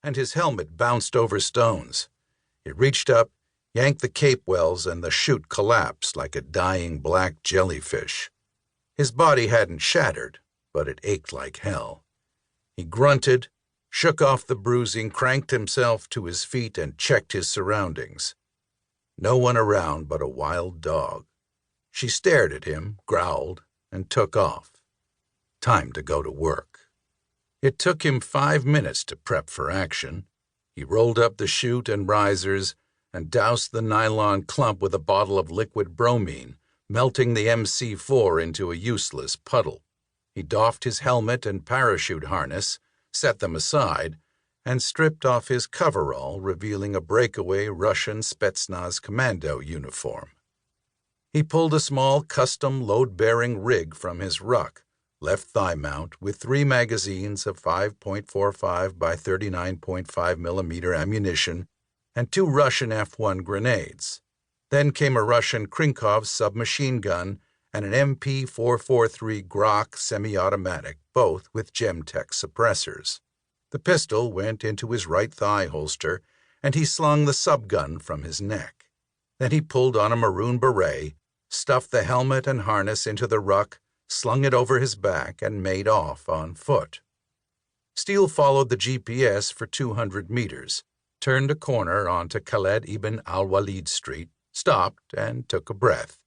and his helmet bounced over stones. He reached up, yanked the cape wells, and the chute collapsed like a dying black jellyfish. His body hadn't shattered, but it ached like hell. He grunted, shook off the bruising, cranked himself to his feet, and checked his surroundings. No one around but a wild dog. She stared at him, growled, and took off. Time to go to work. It took him 5 minutes to prep for action. He rolled up the chute and risers and doused the nylon clump with a bottle of liquid bromine, melting the MC4 into a useless puddle. He doffed his helmet and parachute harness, set them aside, and stripped off his coverall, revealing a breakaway Russian Spetsnaz commando uniform. He pulled a small custom load-bearing rig from his ruck, left thigh mount with 3 magazines of 5.45 by 39.5 millimeter ammunition and 2 Russian F-1 grenades. Then came a Russian Krinkov submachine gun and an MP-443 Grok semi-automatic, both with Gemtech suppressors. The pistol went into his right thigh holster, and he slung the subgun from his neck. Then he pulled on a maroon beret, stuffed the helmet and harness into the ruck, slung it over his back, and made off on foot. Steele followed the GPS for 200 meters, turned a corner onto Khaled ibn al-Walid Street, stopped, and took a breath.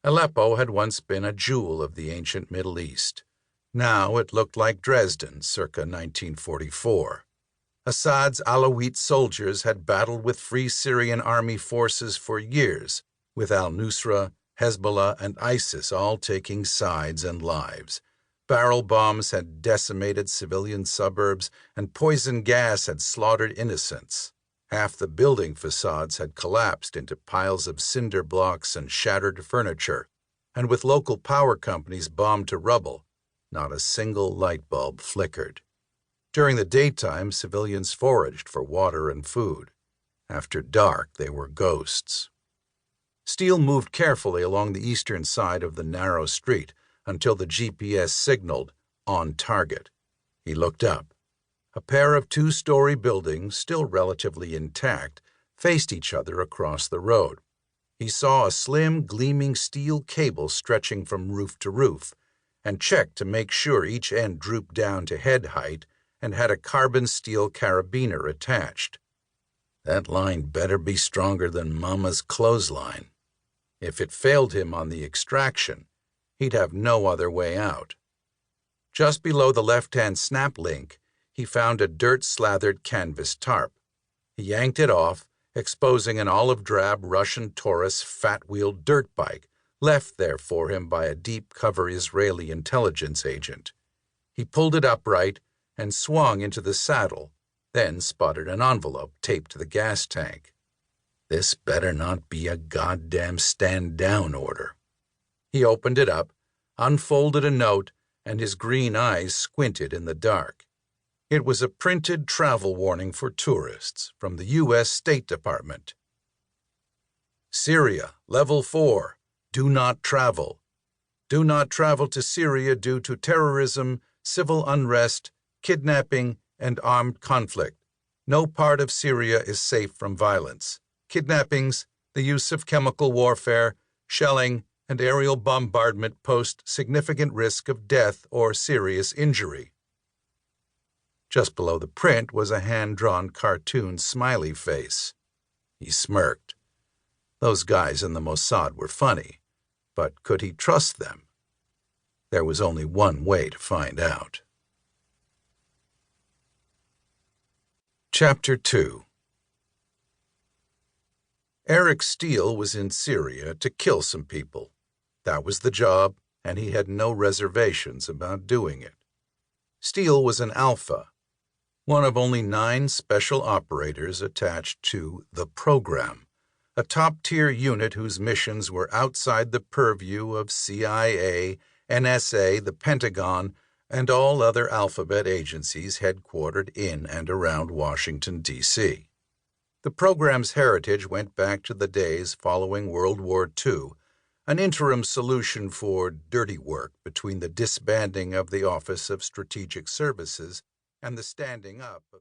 Aleppo had once been a jewel of the ancient Middle East. Now it looked like Dresden, circa 1944. Assad's Alawite soldiers had battled with Free Syrian Army forces for years, with al-Nusra, Hezbollah, and ISIS all taking sides and lives. Barrel bombs had decimated civilian suburbs, and poison gas had slaughtered innocents. Half the building facades had collapsed into piles of cinder blocks and shattered furniture, and with local power companies bombed to rubble, not a single light bulb flickered. During the daytime, civilians foraged for water and food. After dark, they were ghosts. Steele moved carefully along the eastern side of the narrow street until the GPS signaled on target. He looked up. A pair of 2-story buildings, still relatively intact, faced each other across the road. He saw a slim, gleaming steel cable stretching from roof to roof, and checked to make sure each end drooped down to head height and had a carbon steel carabiner attached. That line better be stronger than Mama's clothesline. If it failed him on the extraction, he'd have no other way out. Just below the left-hand snap link, he found a dirt-slathered canvas tarp. He yanked it off, exposing an olive-drab Russian Taurus fat-wheeled dirt bike, left there for him by a deep-cover Israeli intelligence agent. He pulled it upright and swung into the saddle, then spotted an envelope taped to the gas tank. This better not be a goddamn stand-down order. He opened it up, unfolded a note, and his green eyes squinted in the dark. It was a printed travel warning for tourists from the U.S. State Department. Syria, Level 4. Do not travel. Do not travel to Syria due to terrorism, civil unrest, kidnapping, and armed conflict. No part of Syria is safe from violence. Kidnappings, the use of chemical warfare, shelling, and aerial bombardment pose significant risk of death or serious injury. Just below the print was a hand-drawn cartoon smiley face. He smirked. Those guys in the Mossad were funny, but could he trust them? There was only one way to find out. Chapter 2. Eric Steele was in Syria to kill some people. That was the job, and he had no reservations about doing it. Steele was an alpha, one of only 9 special operators attached to the program, a top-tier unit whose missions were outside the purview of CIA, NSA, the Pentagon, and all other alphabet agencies headquartered in and around Washington, D.C. The program's heritage went back to the days following World War II, an interim solution for dirty work between the disbanding of the Office of Strategic Services and the standing up of